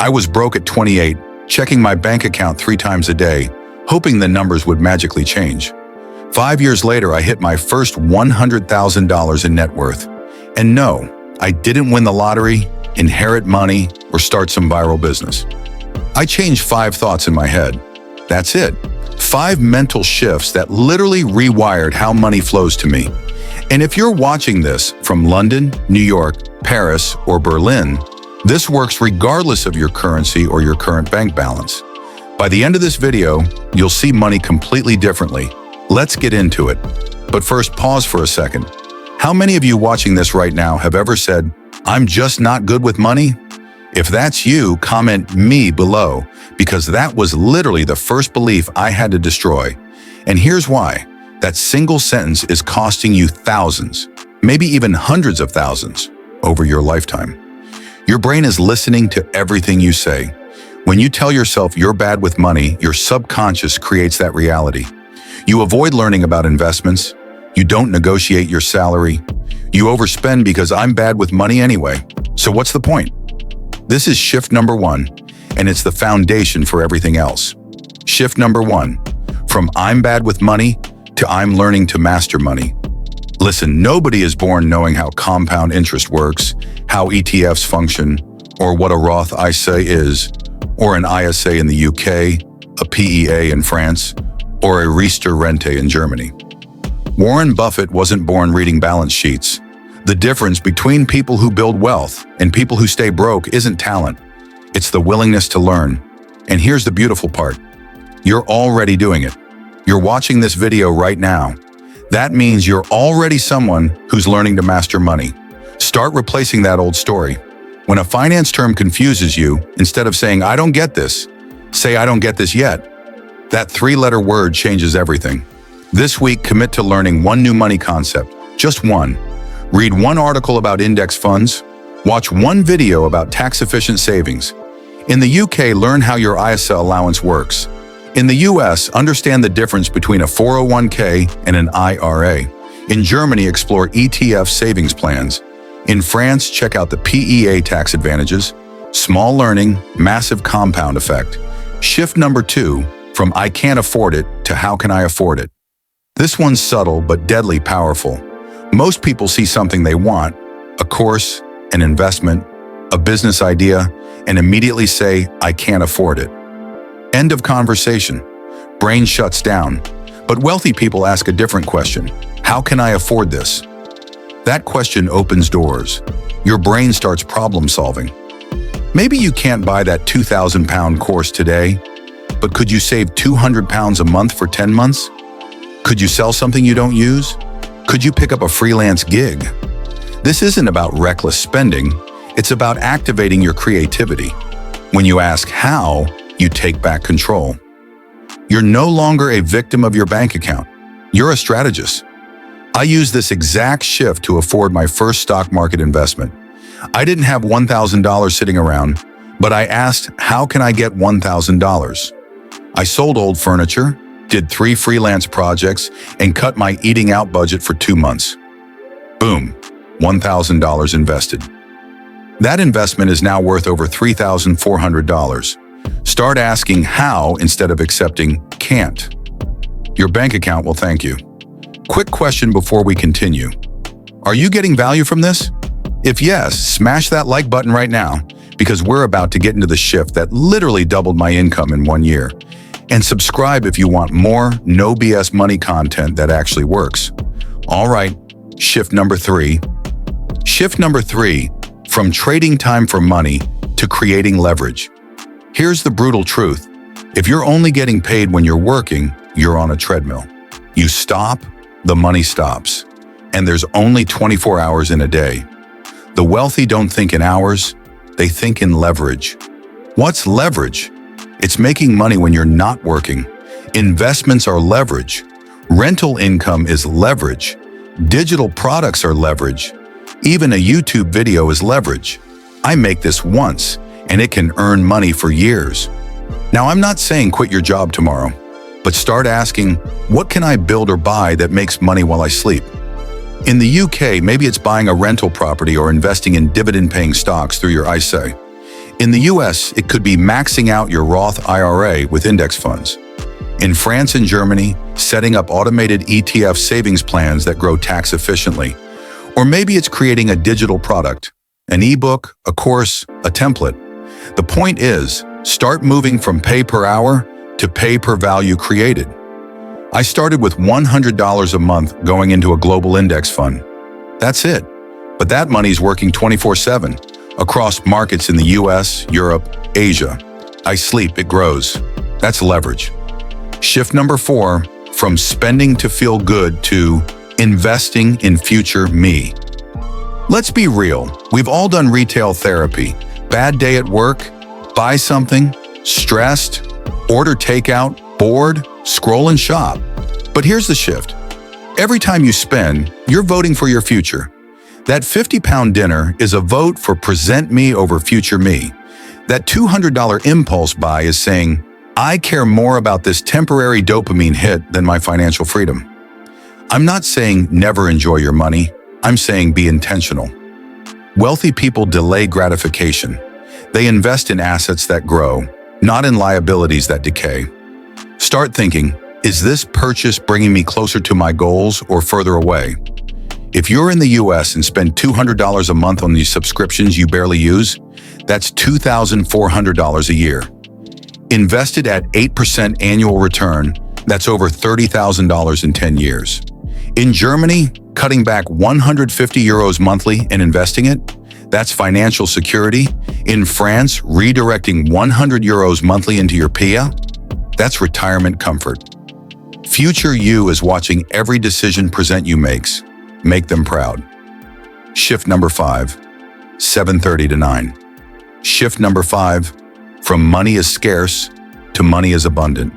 I was broke at 28, checking my bank account 3 times a day, hoping the numbers would magically change. 5 years later, I hit my first $100,000 in net worth. And no, I didn't win the lottery, inherit money, or start some viral business. I changed 5 thoughts in my head. That's it. 5 mental shifts that literally rewired how money flows to me. And if you're watching this from London, New York, Paris, or Berlin, this works regardless of your currency or your current bank balance. By the end of this video, you'll see money completely differently. Let's get into it. But first, pause for a second. How many of you watching this right now have ever said, "I'm just not good with money"? If that's you, comment "me" below, because that was literally the first belief I had to destroy. And here's why. That single sentence is costing you thousands, maybe even hundreds of thousands, over your lifetime. Your brain is listening to everything you say. When you tell yourself you're bad with money, your subconscious creates that reality. You avoid learning about investments. You don't negotiate your salary. You overspend because "I'm bad with money anyway." So what's the point? This is shift number 1, and it's the foundation for everything else. Shift number 1, from "I'm bad with money" to "I'm learning to master money." Listen, nobody is born knowing how compound interest works, how ETFs function, or what a Roth ISA is, or an ISA in the UK, a PEA in France, or a Riester Rente in Germany. Warren Buffett wasn't born reading balance sheets. The difference between people who build wealth and people who stay broke isn't talent. It's the willingness to learn. And here's the beautiful part. You're already doing it. You're watching this video right now. That means you're already someone who's learning to master money. Start replacing that old story. When a finance term confuses you, instead of saying "I don't get this," say "I don't get this yet." That 3-letter word changes everything. This week, commit to learning 1 new money concept, just 1. Read 1 article about index funds. Watch 1 video about tax-efficient savings. In the UK, learn how your ISA allowance works. In the US, understand the difference between a 401k and an IRA. In Germany, explore ETF savings plans. In France, check out the PEA tax advantages. Small learning, massive compound effect. Shift number 2, from "I can't afford it" to "How can I afford it?" This one's subtle but deadly powerful. Most people see something they want, a course, an investment, a business idea, and immediately say, "I can't afford it." End of conversation. Brain shuts down. But wealthy people ask a different question. How can I afford this? That question opens doors. Your brain starts problem solving. Maybe you can't buy that 2,000-pound course today, but could you save 200 pounds a month for 10 months? Could you sell something you don't use? Could you pick up a freelance gig? This isn't about reckless spending. It's about activating your creativity. When you ask how, you take back control. You're no longer a victim of your bank account. You're a strategist. I used this exact shift to afford my first stock market investment. I didn't have $1,000 sitting around, but I asked, how can I get $1,000? I sold old furniture, did 3 freelance projects, and cut my eating out budget for 2 months. Boom, $1,000 invested. That investment is now worth over $3,400. Start asking how instead of accepting can't. Your bank account will thank you. Quick question before we continue. Are you getting value from this? If yes, smash that like button right now, because we're about to get into the shift that literally doubled my income in 1 year. And subscribe if you want more no BS money content that actually works. All right, shift number 3. Shift number 3, from trading time for money to creating leverage. Here's the brutal truth. If you're only getting paid when you're working, you're on a treadmill. You stop, the money stops. And there's only 24 hours in a day. The wealthy don't think in hours, they think in leverage. What's leverage? It's making money when you're not working. Investments are leverage. Rental income is leverage. Digital products are leverage. Even a YouTube video is leverage. I make this once, and it can earn money for years. Now, I'm not saying quit your job tomorrow, but start asking, what can I build or buy that makes money while I sleep? In the UK, maybe it's buying a rental property or investing in dividend-paying stocks through your ISA. In the US, it could be maxing out your Roth IRA with index funds. In France and Germany, setting up automated ETF savings plans that grow tax efficiently. Or maybe it's creating a digital product, an ebook, a course, a template. The point is, start moving from pay per hour to pay per value created. I started with $100 a month going into a global index fund. That's it. But that money's working 24/7 across markets in the US, Europe, Asia. I sleep, it grows. That's leverage. Shift number 4, from spending to feel good to investing in future me. Let's be real. We've all done retail therapy. Bad day at work, buy something, stressed, order takeout, bored, scroll and shop. But here's the shift. Every time you spend, you're voting for your future. That 50-pound dinner is a vote for present me over future me. That $200 impulse buy is saying, I care more about this temporary dopamine hit than my financial freedom. I'm not saying never enjoy your money. I'm saying be intentional. Wealthy people delay gratification. They invest in assets that grow, not in liabilities that decay. Start thinking, is this purchase bringing me closer to my goals or further away? If you're in the US and spend $200 a month on these subscriptions you barely use, that's $2,400 a year. Invested at 8% annual return, that's over $30,000 in 10 years. In Germany, cutting back 150 euros monthly and investing it, that's financial security. In France, redirecting 100 euros monthly into your PIA, that's retirement comfort. Future you is watching every decision present you makes. Make them proud. Shift number 5, 7:30 to 9. Shift number 5, from money is scarce to money is abundant.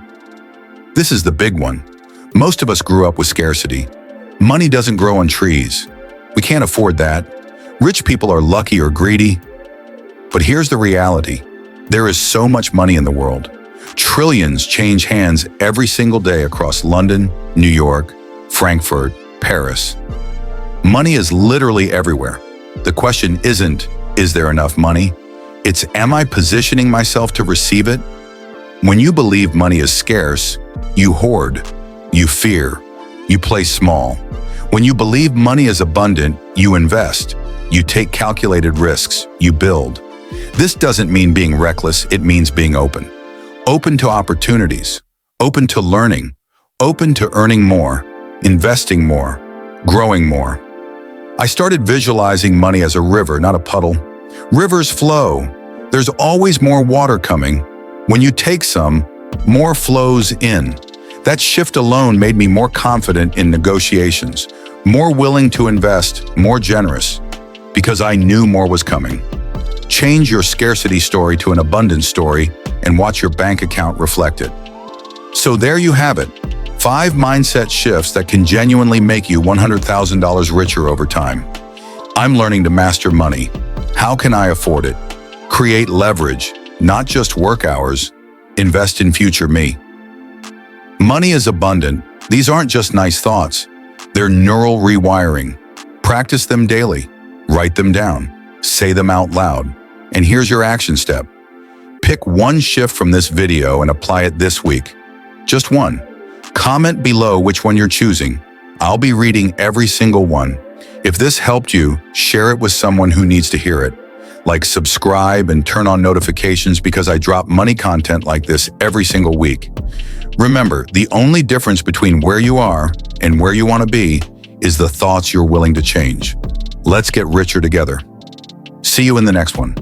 This is the big one. Most of us grew up with scarcity. Money doesn't grow on trees. We can't afford that. Rich people are lucky or greedy. But here's the reality. There is so much money in the world. Trillions change hands every single day across London, New York, Frankfurt, Paris. Money is literally everywhere. The question isn't, is there enough money? It's, am I positioning myself to receive it? When you believe money is scarce, you hoard, you fear, you play small. When you believe money is abundant, you invest, you take calculated risks, you build. This doesn't mean being reckless, it means being open. Open to opportunities, open to learning, open to earning more, investing more, growing more. I started visualizing money as a river, not a puddle. Rivers flow. There's always more water coming. When you take some, more flows in. That shift alone made me more confident in negotiations, more willing to invest, more generous, because I knew more was coming. Change your scarcity story to an abundance story and watch your bank account reflect it. So there you have it. 5 mindset shifts that can genuinely make you $100,000 richer over time. I'm learning to master money. How can I afford it? Create leverage, not just work hours. Invest in future me. Money is abundant. These aren't just nice thoughts. They're neural rewiring. Practice them daily. Write them down. Say them out loud. And here's your action step. Pick one shift from this video and apply it this week. Just one. Comment below which one you're choosing. I'll be reading every single one. If this helped you, share it with someone who needs to hear it. Like, subscribe and turn on notifications because I drop money content like this every single week. Remember, the only difference between where you are and where you want to be is the thoughts you're willing to change. Let's get richer together. See you in the next one.